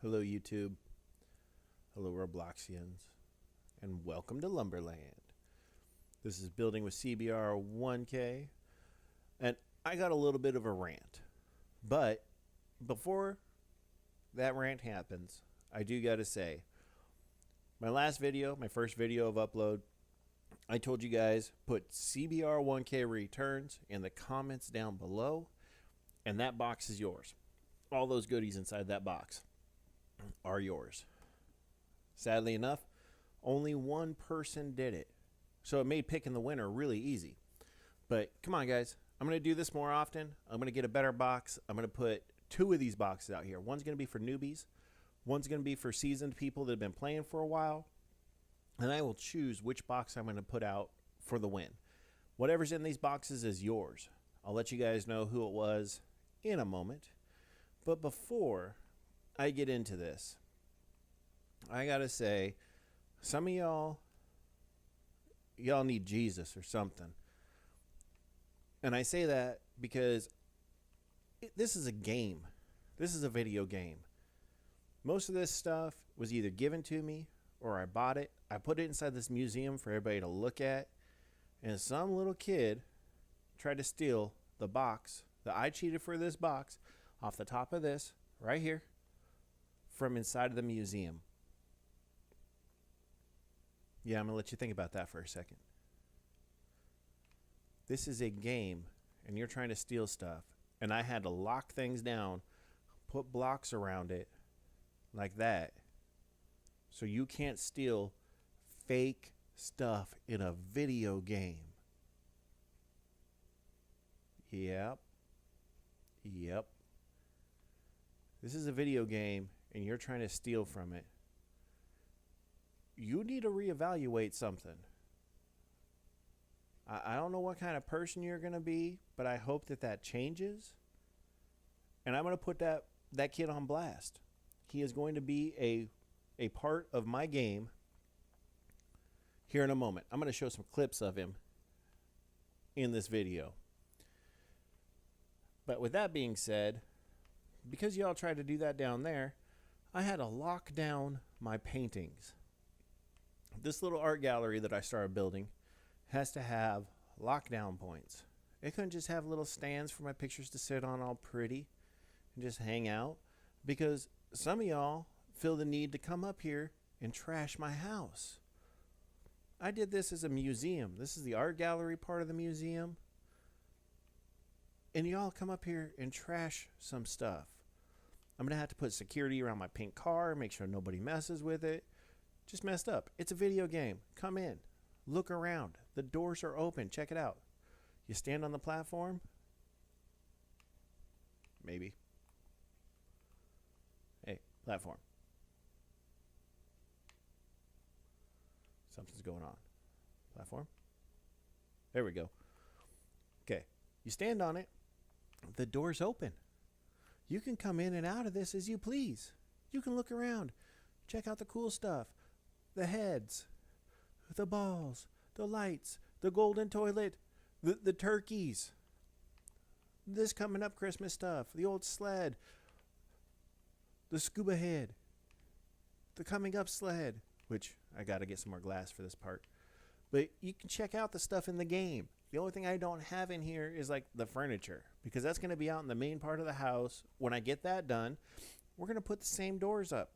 Hello, YouTube. Hello, Robloxians. And welcome to Lumberland. This is Building with CBR 1K. And I got a little bit of a rant. But before that rant happens, I do got to say, my last video, my first video of upload, I told you guys put CBR 1K returns in the comments down below. And that box is yours. All those goodies inside that box are yours. Sadly enough, only one person did it. So it made picking the winner really easy. But come on, guys. I'm going to do this more often. I'm going to get a better box. I'm going to put two of these boxes out here. One's going to be for newbies. One's going to be for seasoned people that have been playing for a while. And I will choose which box I'm going to put out for the win. Whatever's in these boxes is yours. I'll let you guys know who it was in a moment. But before I get into this, I gotta say, some of y'all need Jesus or something. And I say that because this is a game. This is a video game. Most of this stuff was either given to me or I bought it. I put it inside this museum for everybody to look at. And some little kid tried to steal the box that I cheated for this box off the top of this right here from inside of the museum. Yeah, I'm going to let you think about that for a second. This is a game, and you're trying to steal stuff. And I had to lock things down, put blocks around it like that, so you can't steal fake stuff in a video game. Yep. This is a video game, and you're trying to steal from it. You need to reevaluate something. I don't know what kind of person you're going to be, but I hope that changes. And I'm going to put that kid on blast. He is going to be a part of my game here in a moment. I'm going to show some clips of him in this video. But with that being said, because y'all tried to do that down there, I had to lock down my paintings. This little art gallery that I started building has to have lockdown points. It couldn't just have little stands for my pictures to sit on all pretty and just hang out, because some of y'all feel the need to come up here and trash my house. I did this as a museum. This is the art gallery part of the museum. And y'all come up here and trash some stuff. I'm going to have to put security around my pink car, make sure nobody messes with it. Just messed up. It's a video game. Come in. Look around. The doors are open. Check it out. You stand on the platform? Maybe. Hey, platform. Something's going on. Platform? There we go. Okay. You stand on it. The door's open. You can come in and out of this as you please. You can look around. Check out the cool stuff. The heads, the balls, the lights, the golden toilet, the turkeys, this coming up Christmas stuff, the old sled, the scuba head, the coming up sled, which I got to get some more glass for this part. But you can check out the stuff in the game. The only thing I don't have in here is like the furniture, because that's going to be out in the main part of the house. When I get that done, we're going to put the same doors up.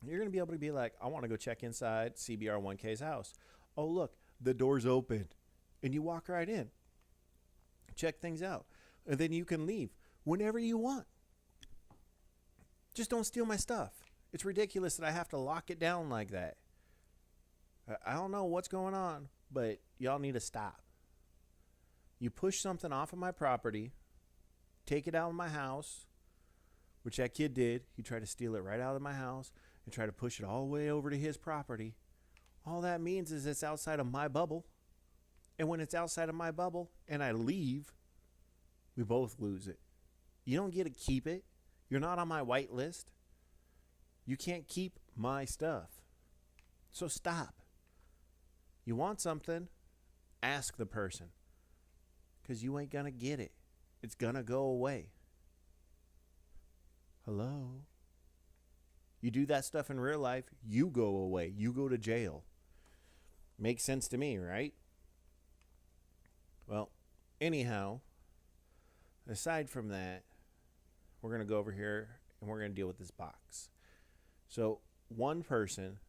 You're going to be able to be like, I want to go check inside CBR 1K's house. Oh, look, the door's open. And you walk right in. Check things out. And then you can leave whenever you want. Just don't steal my stuff. It's ridiculous that I have to lock it down like that. I don't know what's going on, but y'all need to stop. You push something off of my property, take it out of my house, which that kid did. He tried to steal it right out of my house and try to push it all the way over to his property. All that means is it's outside of my bubble. And when it's outside of my bubble and I leave, we both lose it. You don't get to keep it. You're not on my white list. You can't keep my stuff. So stop. You want something, ask the person. Because you ain't going to get it. It's going to go away. Hello? You do that stuff in real life, you go away. You go to jail. Makes sense to me, right? Well, anyhow, aside from that, we're going to go over here and we're going to deal with this box. So one person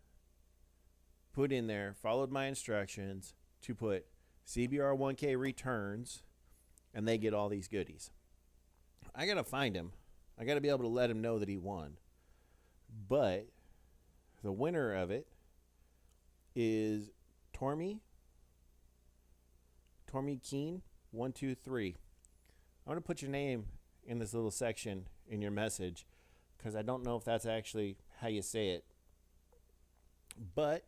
put in there, followed my instructions to put CBR1K returns, and they get all these goodies. I got to find him. I got to be able to let him know that he won. But the winner of it is Tormy Keen 123. I'm going to put your name in this little section in your message because I don't know if that's actually how you say it. But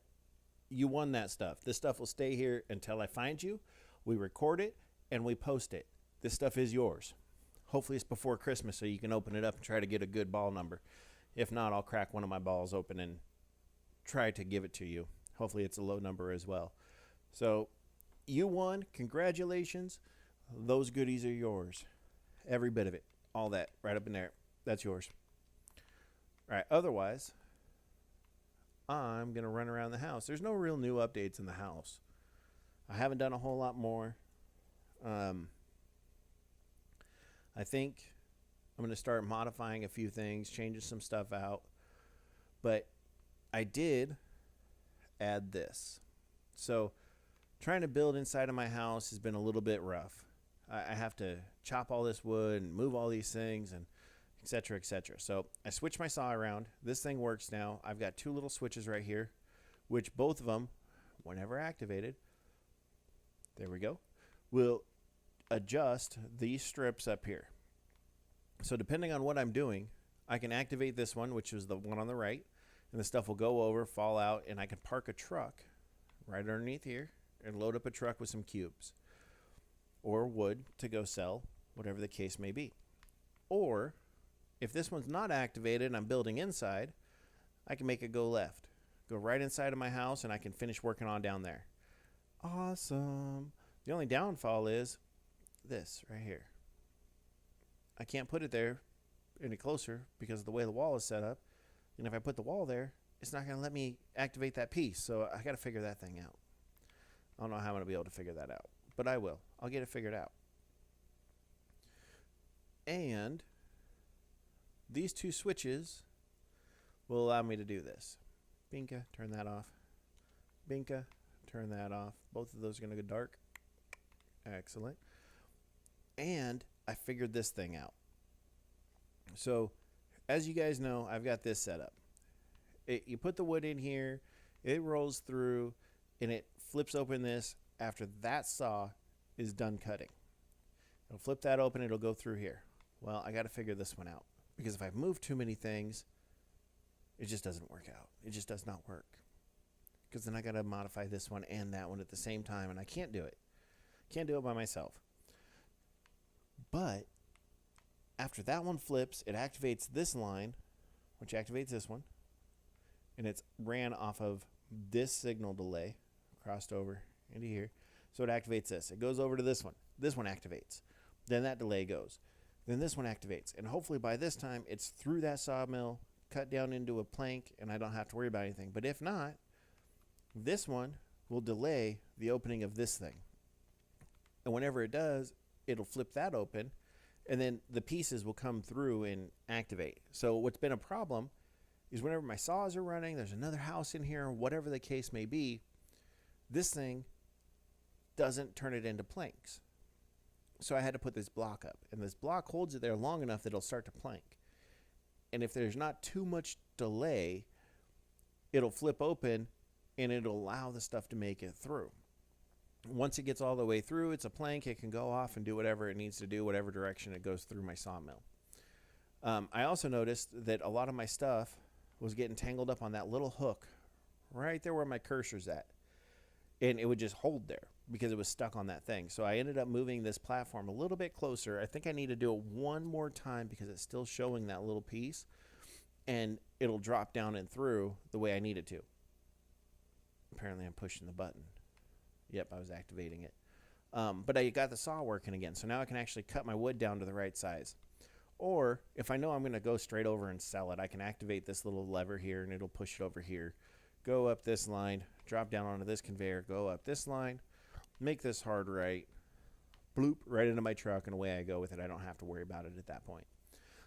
you won that stuff. This stuff will stay here until I find you. We record it and we post it. This stuff is yours. Hopefully it's before Christmas so you can open it up and try to get a good ball number. If not, I'll crack one of my balls open and try to give it to you. Hopefully it's a low number as well. So you won. Congratulations. Those goodies are yours. Every bit of it. All that right up in there. That's yours. All right. Otherwise, I'm going to run around the house. There's no real new updates in the house. I haven't done a whole lot more. I think I'm going to start modifying a few things, changing some stuff out. But I did add this. So trying to build inside of my house has been a little bit rough. I have to chop all this wood and move all these things and et cetera, et cetera. So I switched my saw around. This thing works now. I've got two little switches right here, which both of them, whenever activated, there we go, will adjust these strips up here. So depending on what I'm doing, I can activate this one, which is the one on the right, and the stuff will go over, fall out, and I can park a truck right underneath here and load up a truck with some cubes or wood to go sell, whatever the case may be. Or if this one's not activated and I'm building inside, I can make it go left, go right inside of my house, and I can finish working on down there. Awesome. The only downfall is this right here. I can't put it there any closer because of the way the wall is set up. And if I put the wall there, it's not going to let me activate that piece. So I got to figure that thing out. I don't know how I'm going to be able to figure that out, but I will. I'll get it figured out. And these two switches will allow me to do this. Binka, turn that off. Binka, turn that off. Both of those are going to go dark. Excellent. And I figured this thing out. So, as you guys know, I've got this set up. You put the wood in here, it rolls through, and it flips open this after that saw is done cutting. It'll flip that open, it'll go through here. Well, I got to figure this one out. Because if I move too many things, it just doesn't work out. It just does not work. Because then I got to modify this one and that one at the same time, and I can't do it. Can't do it by myself. But after that one flips, it activates this line, which activates this one, and it's ran off of this signal delay, crossed over into here. So it activates this. It goes over to this one. This one activates. Then that delay goes. Then this one activates. And hopefully by this time, it's through that sawmill, cut down into a plank, and I don't have to worry about anything. But if not, this one will delay the opening of this thing. And whenever it does, it'll flip that open, and then the pieces will come through and activate. So what's been a problem is whenever my saws are running, there's another house in here, whatever the case may be, this thing doesn't turn it into planks. So I had to put this block up, and this block holds it there long enough that it'll start to plank. And if there's not too much delay, it'll flip open and it'll allow the stuff to make it through. Once it gets all the way through, it's a plank. It can go off and do whatever it needs to do, whatever direction it goes through my sawmill. I also noticed that a lot of my stuff was getting tangled up on that little hook right there where my cursor's at. And it would just hold there because it was stuck on that thing. So I ended up moving this platform a little bit closer. I think I need to do it one more time because it's still showing that little piece. And it'll drop down and through the way I need it to. Apparently I'm pushing the button. Yep, I was activating it. But I got the saw working again. So now I can actually cut my wood down to the right size. Or if I know I'm going to go straight over and sell it, I can activate this little lever here and it'll push it over here. Go up this line, drop down onto this conveyor, go up this line, make this hard right, bloop, right into my truck, and away I go with it. I don't have to worry about it at that point.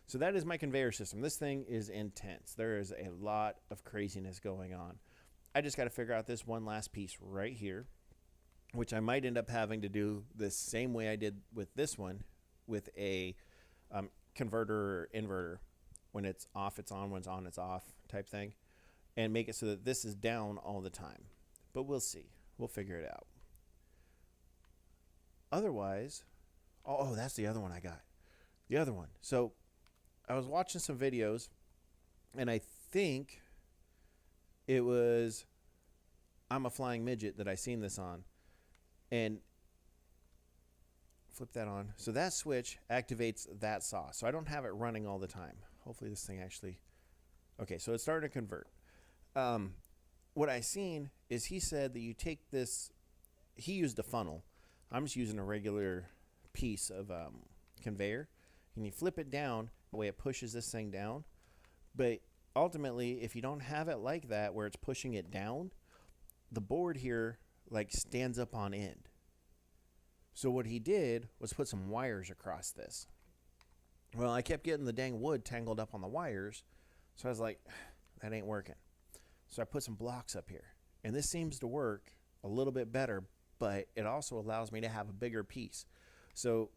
So that is my conveyor system. This thing is intense. There is a lot of craziness going on. I just got to figure out this one last piece right here, which I might end up having to do the same way I did with this one, with a converter or inverter. When it's off, it's on. When it's on, it's off type thing. And make it so that this is down all the time. But we'll see. We'll figure it out. Otherwise, oh, that's the other one I got. The other one. So I was watching some videos, and I think it was I'm a Flying Midget that I seen this on. And flip that on. So that switch activates that saw. So I don't have it running all the time. Hopefully this thing actually... Okay, so it's starting to convert. What I seen is he said that you take this... He used a funnel. I'm just using a regular piece of conveyor. And you flip it down, the way it pushes this thing down. But ultimately, if you don't have it like that, where it's pushing it down, the board here like stands up on end. So what he did was put some wires across this. Well, I kept getting the dang wood tangled up on the wires, so I was like, that ain't working. So I put some blocks up here, and this seems to work a little bit better, but it also allows me to have a bigger piece. So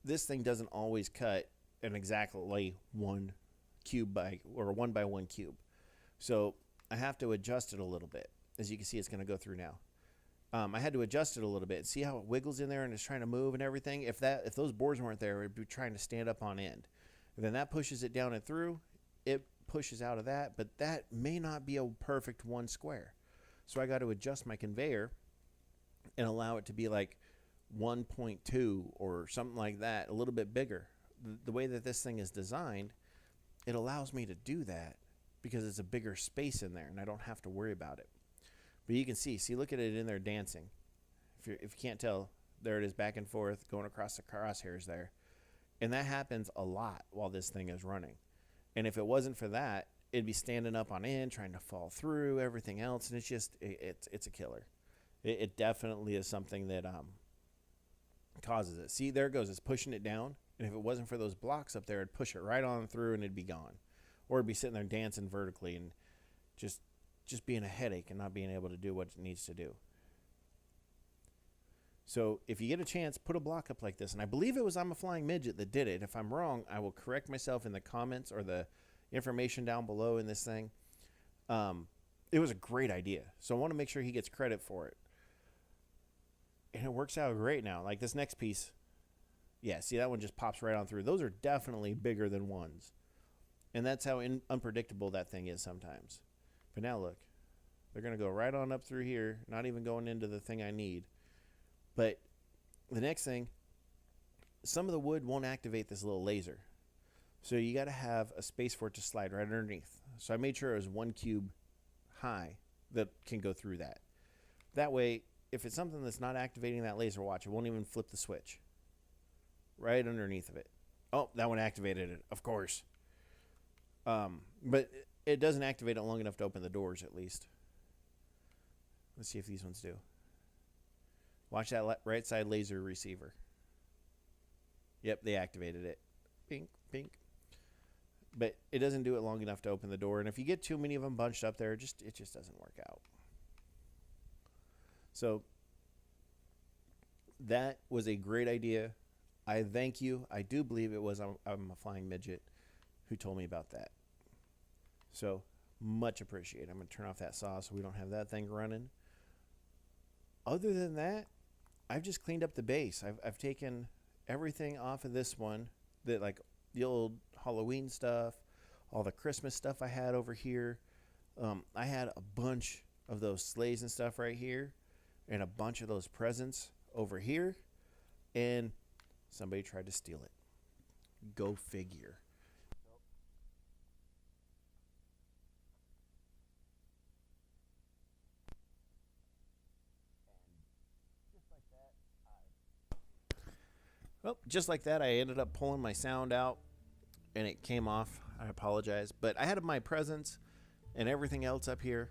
this thing doesn't always cut an exactly 1 cube by, or 1 by 1 cube. So I have to adjust it a little bit. As you can see, it's going to go through now. I had to adjust it a little bit. See how it wiggles in there and it's trying to move and everything? If those boards weren't there, it would be trying to stand up on end. And then that pushes it down and through. It pushes out of that, but that may not be a perfect 1 square. So I got to adjust my conveyor and allow it to be like 1.2 or something like that, a little bit bigger. The way that this thing is designed, it allows me to do that because it's a bigger space in there and I don't have to worry about it. But you can see, look at it in there dancing. If you can't tell, there it is back and forth, going across the crosshairs there. And that happens a lot while this thing is running. And if it wasn't for that, it'd be standing up on end, trying to fall through everything else. And it's just, it's a killer. It definitely is something that causes it. See, there it goes. It's pushing it down. And if it wasn't for those blocks up there, it'd push it right on through and it'd be gone. Or it'd be sitting there dancing vertically and just being a headache and not being able to do what it needs to do. So if you get a chance, put a block up like this. And I believe it was I'm a Flying Midget that did it. If I'm wrong, I will correct myself in the comments or the information down below in this thing. It was a great idea. So I want to make sure he gets credit for it. And it works out great now. Like this next piece. Yeah, see that one just pops right on through. Those are definitely bigger than ones. And that's how unpredictable that thing is sometimes. But now look, they're going to go right on up through here, not even going into the thing I need. But the next thing, some of the wood won't activate this little laser. So you got to have a space for it to slide right underneath. So I made sure it was 1 cube high that can go through that. That way, if it's something that's not activating that laser, watch, it won't even flip the switch. Right underneath of it. Oh, that one activated it, of course. But it doesn't activate it long enough to open the doors, at least. Let's see if these ones do. Watch that right side laser receiver. Yep, they activated it. Pink, pink. But it doesn't do it long enough to open the door. And if you get too many of them bunched up there, it just doesn't work out. So that was a great idea. I thank you. I do believe it was I'm a Flying Midget who told me about that. So much appreciated. I'm going to turn off that saw so we don't have that thing running. Other than that, I've just cleaned up the base. I've taken everything off of this one, that like the old Halloween stuff, all the Christmas stuff I had over here. I had a bunch of those sleighs and stuff right here, and a bunch of those presents over here, and somebody tried to steal it. Go figure. Well, just like that, I ended up pulling my sound out and it came off. I apologize. But I had my presents and everything else up here,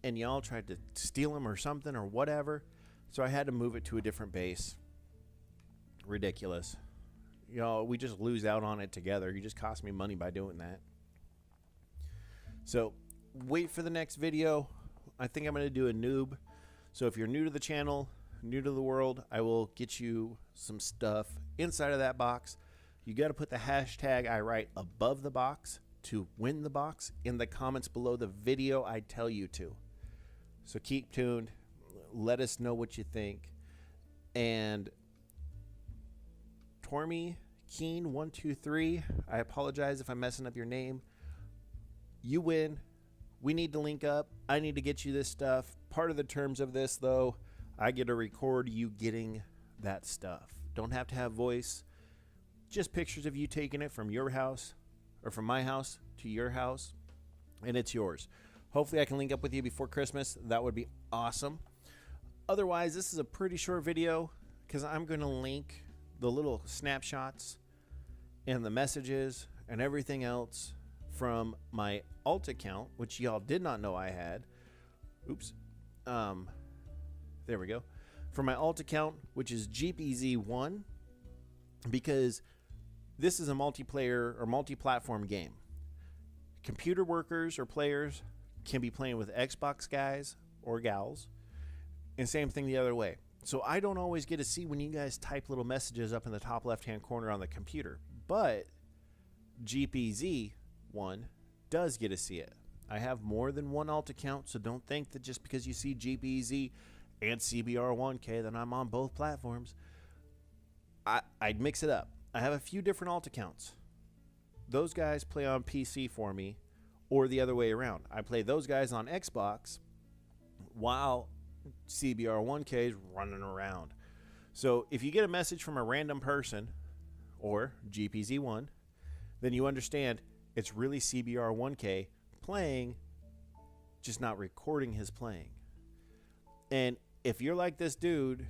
and y'all tried to steal them or something or whatever. So I had to move it to a different base. Ridiculous. You know, we just lose out on it together. You just cost me money by doing that. So wait for the next video. I think I'm going to do a noob. So if you're new to the channel, new to the world, I will get you some stuff inside of that box. You got to put the hashtag I write above the box to win the box in the comments below the video I tell you to. So keep tuned. Let us know what you think. And Tormy Keen 123, I apologize if I'm messing up your name. You win. We need to link up. I need to get you this stuff. Part of the terms of this, though, I get to record you getting that stuff. Don't have to have voice. Just pictures of you taking it from your house or from my house to your house, and it's yours. Hopefully I can link up with you before Christmas. That would be awesome. Otherwise, this is a pretty short video because I'm going to link the little snapshots and the messages and everything else from my alt account, which y'all did not know I had. Oops. There we go. From my alt account, which is GeepEZ1, because this is a multiplayer or multi-platform game. Computer workers or players can be playing with Xbox guys or gals, and same thing the other way. So I don't always get to see when you guys type little messages up in the top left-hand corner on the computer, but GeepEZ1 does get to see it. I have more than one alt account, so don't think that just because you see GeepEZ and CBR1K that I'm on both platforms. I'd mix it up. I have a few different alt accounts. Those guys play on PC for me, or the other way around. I play those guys on Xbox while CBR1K is running around. So if you get a message from a random person or GeepEZ1, then you understand it's really CBR1K playing, just not recording his playing. And if you're like this dude,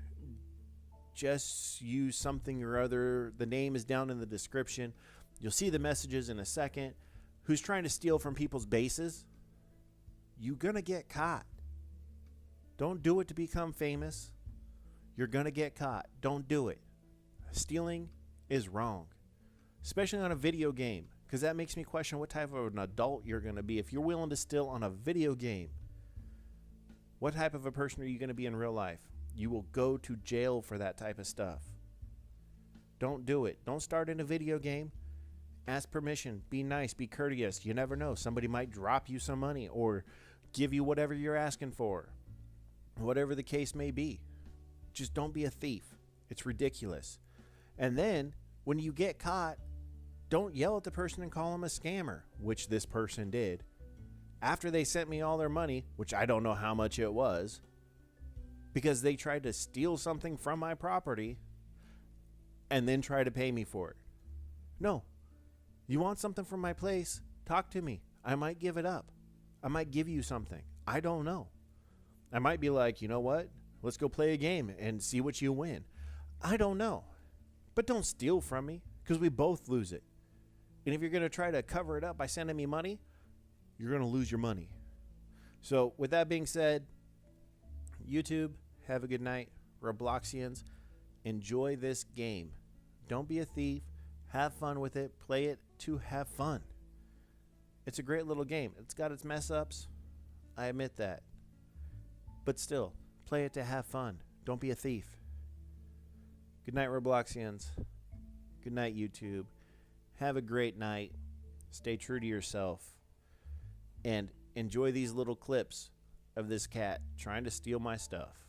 just use something or other. The name is down in the description. You'll see the messages in a second. Who's trying to steal from people's bases? You're going to get caught. Don't do it to become famous. You're going to get caught. Don't do it. Stealing is wrong, especially on a video game, because that makes me question what type of an adult you're going to be. If you're willing to steal on a video game, what type of a person are you going to be in real life? You will go to jail for that type of stuff. Don't do it. Don't start in a video game. Ask permission. Be nice. Be courteous. You never know. Somebody might drop you some money or give you whatever you're asking for. Whatever the case may be. Just don't be a thief. It's ridiculous. And then when you get caught, don't yell at the person and call them a scammer, which this person did. After they sent me all their money, which I don't know how much it was, because they tried to steal something from my property and then try to pay me for it. No. You want something from my place? Talk to me. I might give it up. I might give you something. I don't know. I might be like, you know what? Let's go play a game and see what you win. I don't know. But don't steal from me, because we both lose it. And if you're going to try to cover it up by sending me money, you're going to lose your money. So with that being said, YouTube, have a good night. Robloxians, enjoy this game. Don't be a thief. Have fun with it. Play it to have fun. It's a great little game. It's got its mess ups. I admit that. But still, play it to have fun. Don't be a thief. Good night, Robloxians. Good night, YouTube. Have a great night. Stay true to yourself. And enjoy these little clips of this cat trying to steal my stuff.